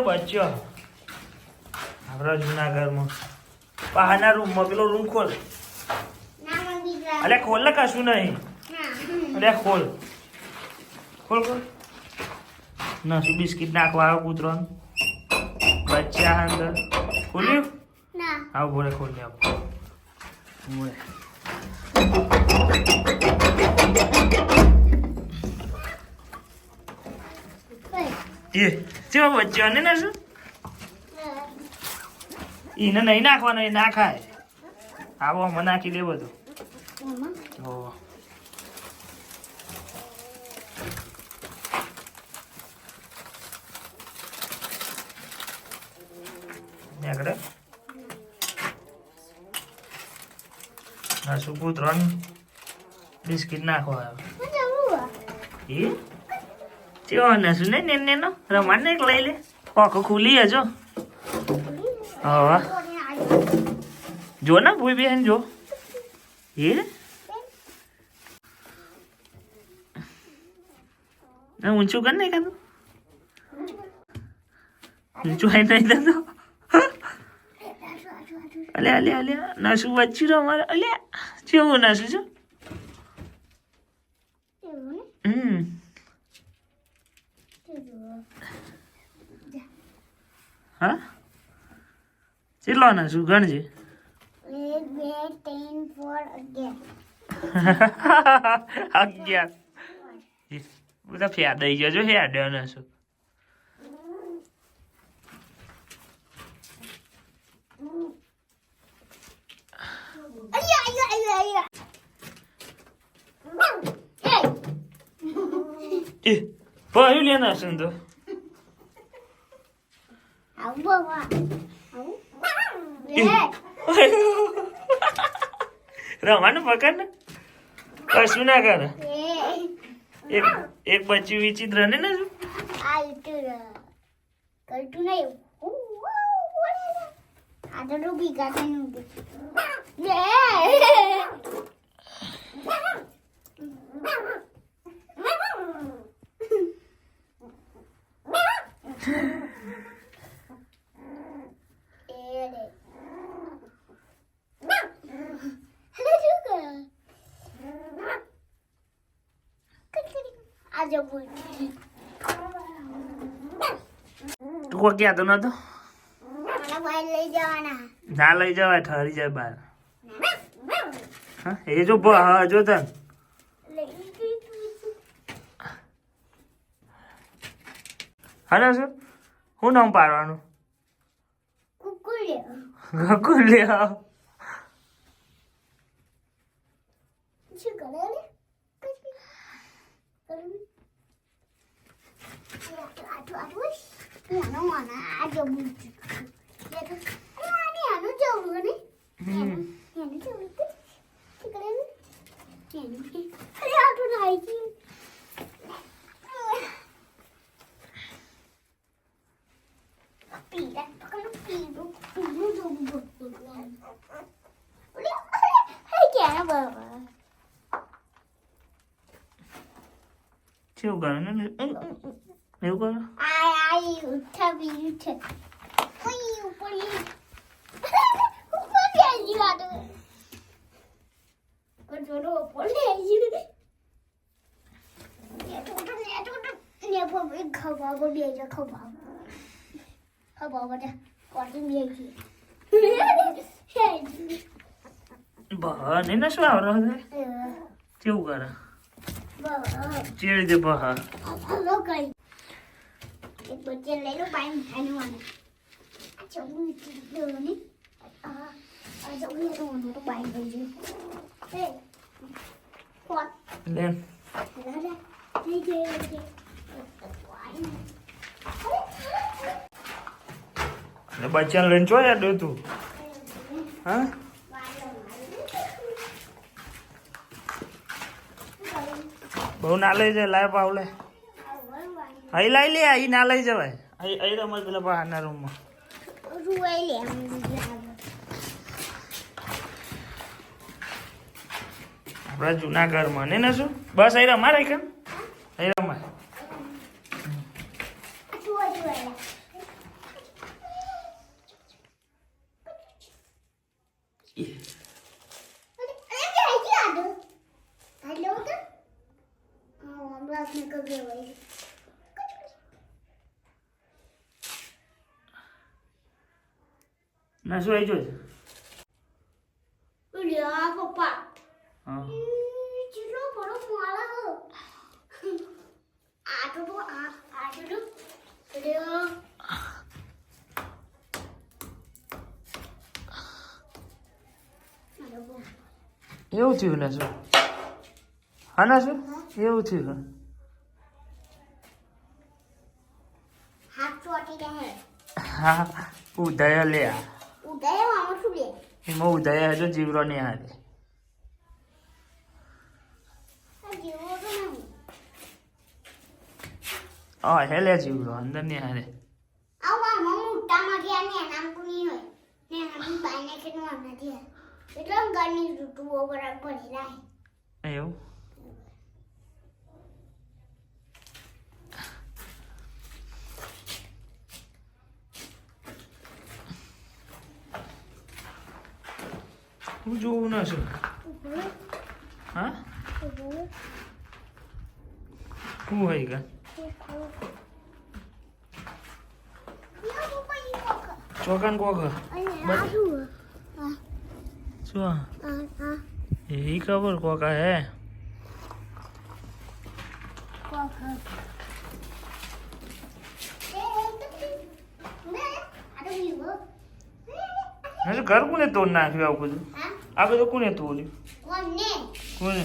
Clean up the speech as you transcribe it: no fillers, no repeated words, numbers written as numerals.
બચ્યો આપણા જૂના ઘરમાં બહારના રૂમમાં પેલો રૂમ ખોલ અલે ખોલ ને કશું નહીં અલે ખોલ ખોલ ખોલ નસું બિસ્કિટ નાખવા આવે કૂતરાનું બચ્ચા અંદર ખોલ્યું આવું બોલે ખોલ લે આવું બોલે એ કેવા બચ્ચા ને નસું એને નહીં નાખવાનું એ ના ખાય આવો આમાં નાખી દે બધું આગળ શું કૂતરાનું બિસ્કિટ નાખવા આવે એ કેવો નશું નહીં નેનો રમાડ ને લઈ લે આખો ખુલી હજો હા જો ને ભૂઈ બેન જો એ ઊંચું કર નહીં કાતું ઊંચું આઈ નહીં થતો અલે અલે અલે નશું બચ્યું અમારે અલે કેવું નશું છો હા કેટલો નશું ગણજે 1 2 3 4 11 બધા ફ્યા દઈ જજો હેડ નશું ભાઈ લેના છે તો રમાનું પકડ ને કશું ના કરે એક બચ્ચું વિચિત્ર ને ને કરતું નહીં આ તો રૂબી કાકાનું તું કોઈ ક્યાં તો નતો લઈ જવાના ના લઈ જવાય ઠરી જાય બહાર હા એ જો હા જો તન હા શું શું નામ પાડવાનું ગકુલ્ય શું કરે કેવું કરે ને એવું કરો Ai, uઠા બી ઉઠે ઓય ઉપર ઉપર આવી વાતો કોટોરો ઉપર આવી ને પપ્પા ખાવા ગો બેજો ખાવા બધા કોટી બેજી બહા ને ના શું આવરો છે કેવું કરે ચેડ દે બહા હલો કઈ એક બચ્ચે લઈ લો પાઈ મીઠાઈ વાળા આ ચમુ દો ને આ ચમુ તો પાઈ ગઈ છે એ કોણ લે દાદા થઈ ગઈ ને બચ્ચાને લઈને જોયા દે તું હા બહુ ના લઈ જાય લાય પાવલે અહીં લઈ લે અહીં ના લઈ જવાય અહીં રમત પેલા બહારના રૂમમાં રૂવાઈ લે આપણા જૂના ઘરમાં ને શું બસ અહીં રમાય કેમ અહીં રમાય અરે કે આજી આડો હાલો તો હમણાં ને કગે હોય ના શું આવી જોઈ ઉલ્યા પપ્પા હા ચીલો બડો માળા હો આ તો ઉલ્યા એવું થયું ને શું હા ના શું એવું થયું હાથ ચોટી રહે હા ઉદય લે ઉદય મામા શું લે એમાં ઉદય હજુ જીવરો નહીં હારે આ જેવો તો નહીં હા હેલે જીવરો અંદર નહીં હારે આવા મોટા મારી આને નામ કોની હોય ને નામ બાઈને કે નો નથી એટલે ગની ઋતુઓ બરાબર પડી રહે એવું હું જોવું ના છું હા શું હોય ગા ચોકન કોક શું એ ખબર કોકા હે હજુ ઘર કોને તોડ નાખ્યું આવું બધું આ બધું કોને તોડ્યું કોને